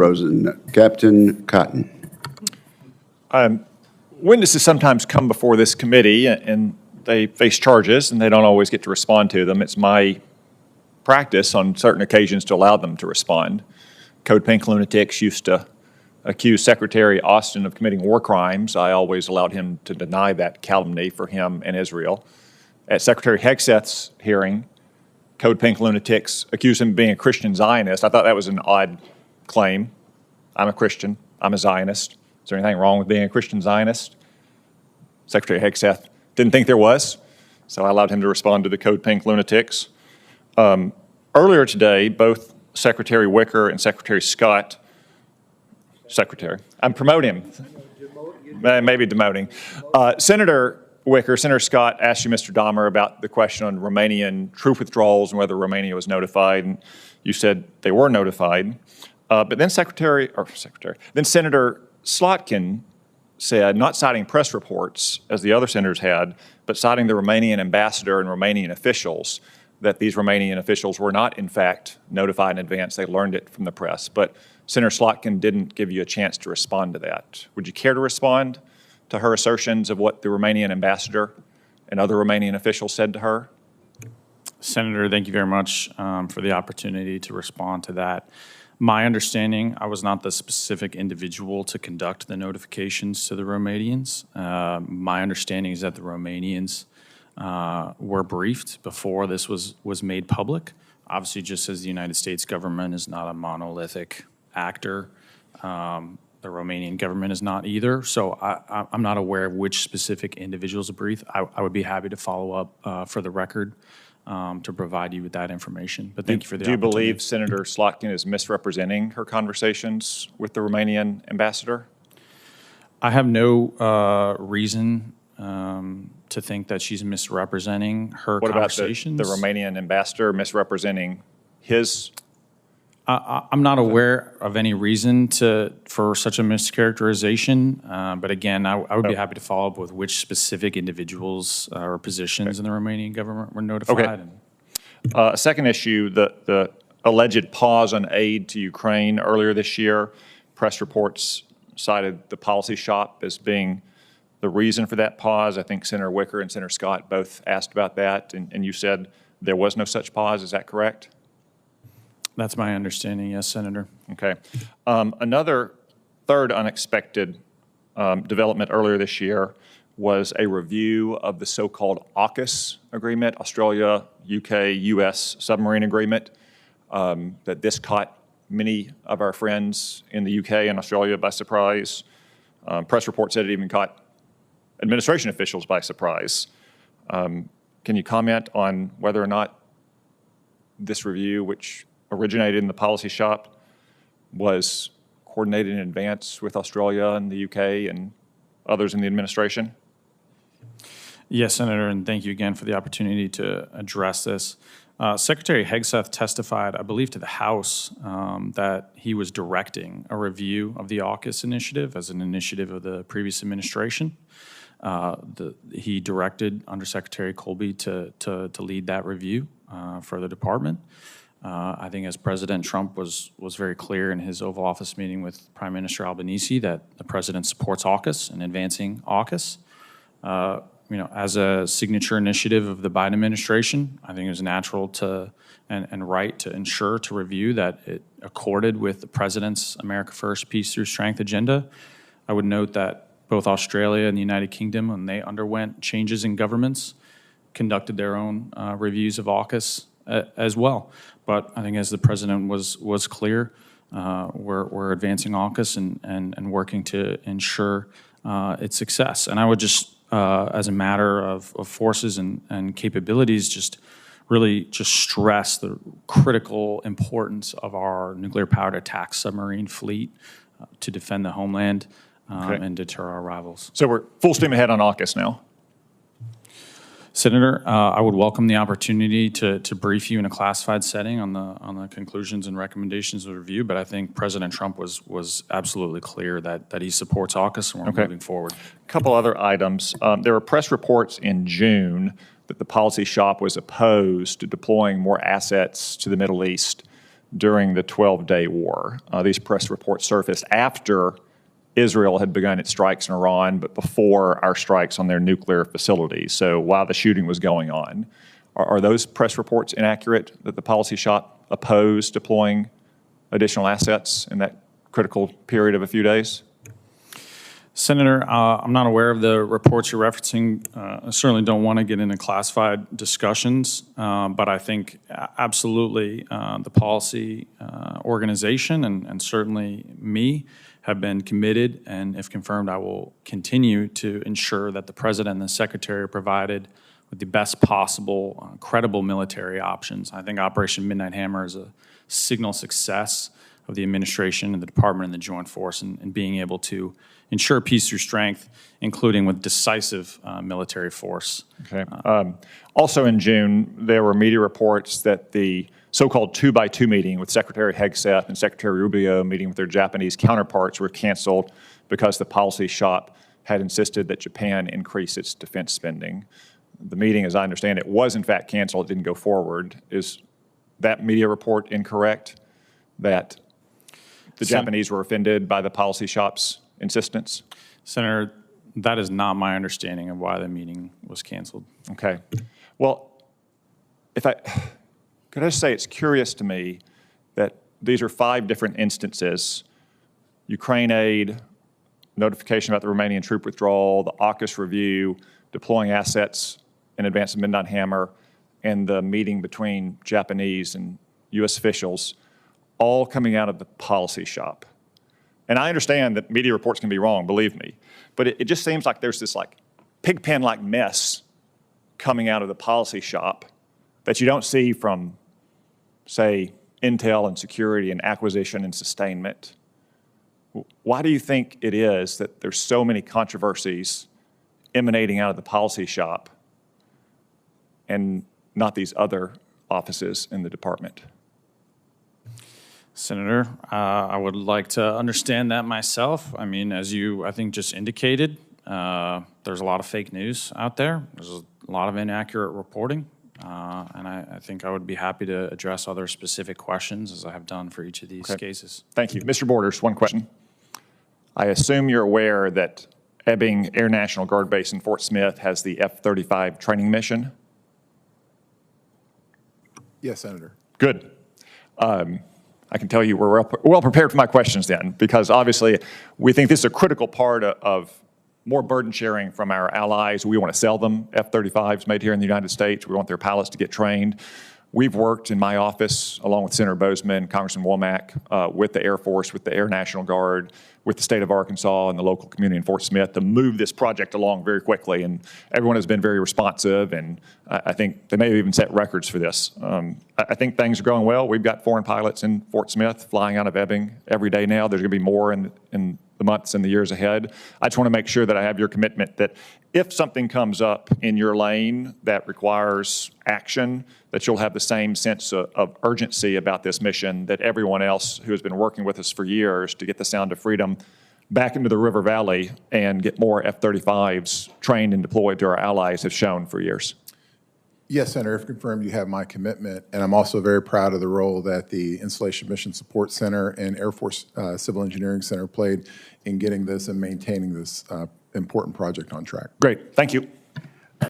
Rosen. Captain Cotton. Witnesses sometimes come before this committee and they face charges and they don't always get to respond to them. It's my practice on certain occasions to allow them to respond. Code Pink lunatics used to accuse Secretary Austin of committing war crimes. I always allowed him to deny that calumny for him and Israel. At Secretary Hegseth's hearing, Code Pink lunatics accused him of being a Christian Zionist. I thought that was an odd claim. I'm a Christian. I'm a Zionist. Is there anything wrong with being a Christian Zionist? Secretary Hegseth didn't think there was, so I allowed him to respond to the Code Pink lunatics. Earlier today, both Secretary Wicker and Secretary Scott, I'm promoting him, maybe demoting. Senator Wicker, Senator Scott asked you, Mr. Dahmer, about the question on Romanian troop withdrawals and whether Romania was notified, and you said they were notified. But then Senator Slotkin said, not citing press reports, as the other senators had, but citing the Romanian ambassador and Romanian officials, that these Romanian officials were not, in fact, notified in advance. They learned it from the press. But Senator Slotkin didn't give you a chance to respond to that. Would you care to respond to her assertions of what the Romanian ambassador and other Romanian officials said to her? Senator, thank you very much for the opportunity to respond to that. My understanding, I was not the specific individual to conduct the notifications to the Romanians. My understanding is that the Romanians were briefed before this was made public. Obviously, just as the United States government is not a monolithic actor, the Romanian government is not either. So I'm not aware of which specific individuals are briefed. I would be happy to follow up for the record to provide you with that information. But thank you for the opportunity. Do you believe Senator Slotkin is misrepresenting her conversations with the Romanian ambassador? I have no reason to think that she's misrepresenting her conversations. What about the Romanian ambassador misrepresenting his? I'm not aware of any reason for such a mischaracterization, but again, I would be happy to follow up with which specific individuals or positions in the Romanian government were notified. Okay. Second issue, the alleged pause on aid to Ukraine earlier this year. Press reports cited the policy shop as being the reason for that pause. I think Senator Wicker and Senator Scott both asked about that, and you said there was no such pause. Is that correct? That's my understanding, yes, Senator. Okay. Another third unexpected development earlier this year was a review of the so-called AUKUS agreement, Australia, UK, US submarine agreement, that this caught many of our friends in the UK and Australia by surprise. Press reports said it even caught administration officials by surprise. Can you comment on whether or not this review, which originated in the policy shop, was coordinated in advance with Australia and the UK and others in the administration? Yes, Senator, and thank you again for the opportunity to address this. Secretary Hegseth testified, I believe, to the House that he was directing a review of the AUKUS initiative as an initiative of the previous administration. He directed Undersecretary Colby to lead that review for the department. I think as President Trump was very clear in his Oval Office meeting with Prime Minister Albanese that the president supports AUKUS and advancing AUKUS. As a signature initiative of the Biden administration, I think it was natural and right to ensure to review that it accorded with the president's America First, Peace Through Strength agenda. I would note that both Australia and the United Kingdom, when they underwent changes in governments, conducted their own reviews of AUKUS as well. But I think as the president was clear, we're advancing AUKUS and working to ensure its success. And I would just, as a matter of forces and capabilities, just stress the critical importance of our nuclear-powered attack submarine fleet to defend the homeland and deter our rivals. So we're full steam ahead on AUKUS now. Senator, I would welcome the opportunity to brief you in a classified setting on the conclusions and recommendations of the review, but I think President Trump was absolutely clear that he supports AUKUS and we're moving forward. A couple other items. There were press reports in June that the policy shop was opposed to deploying more assets to the Middle East. during the 12-day war. These press reports surfaced after Israel had begun its strikes in Iran, but before our strikes on their nuclear facilities. So while the shooting was going on, are those press reports inaccurate, that the policy shop opposed deploying additional assets in that critical period of a few days? Senator, I'm not aware of the reports you're referencing. I certainly don't want to get into classified discussions, but I think absolutely the policy organization and certainly me have been committed, and if confirmed, I will continue to ensure that the President and the Secretary are provided with the best possible, credible military options. I think Operation Midnight Hammer is a signal success of the administration and the department and the Joint Force in being able to ensure peace through strength, including with decisive military force. Okay. Also in June, there were media reports that the so-called 2x2 meeting with Secretary Hegseth and Secretary Rubio meeting with their Japanese counterparts were canceled because the policy shop had insisted that Japan increase its defense spending. The meeting, as I understand it, was in fact canceled. It didn't go forward. Is that media report incorrect, that the Japanese were offended by the policy shop's insistence? Senator, that is not my understanding of why the meeting was canceled. Okay. Well, could I just say it's curious to me that these are 5 different instances: Ukraine aid, notification about the Romanian troop withdrawal, the AUKUS review, deploying assets in advance of Midnight Hammer, and the meeting between Japanese and U.S. officials, all coming out of the policy shop. And I understand that media reports can be wrong, believe me, but it just seems like there's this like pigpen-like mess coming out of the policy shop that you don't see from, say, intel and security and acquisition and sustainment. Why do you think it is that there's so many controversies emanating out of the policy shop and not these other offices in the department? Senator, I would like to understand that myself. I mean, as you, I think, just indicated, there's a lot of fake news out there. There's a lot of inaccurate reporting. And I think I would be happy to address other specific questions, as I have done for each of these cases. Thank you. Mr. Borders, one question. I assume you're aware that Ebbing Air National Guard Base in Fort Smith has the F-35 training mission? Yes, Senator. Good. I can tell you we're well prepared for my questions then, because obviously we think this is a critical part of more burden sharing from our allies. We want to sell them F-35s made here in the United States. We want their pilots to get trained. We've worked in my office, along with Senator Bozeman, Congressman Womack, with the Air Force, with the Air National Guard, with the state of Arkansas and the local community in Fort Smith to move this project along very quickly. And everyone has been very responsive, and I think they may have even set records for this. I think things are going well. We've got foreign pilots in Fort Smith flying out of Ebbing every day now. There's going to be more in the months and the years ahead. I just want to make sure that I have your commitment that if something comes up in your lane that requires action, that you'll have the same sense of urgency about this mission that everyone else who has been working with us for years to get the Sound of Freedom back into the River Valley and get more F-35s trained and deployed to our allies have shown for years. Yes, Senator, if confirmed, you have my commitment, and I'm also very proud of the role that the Installation Mission Support Center and Air Force Civil Engineering Center played in getting this and maintaining this important project on track. Great, thank you.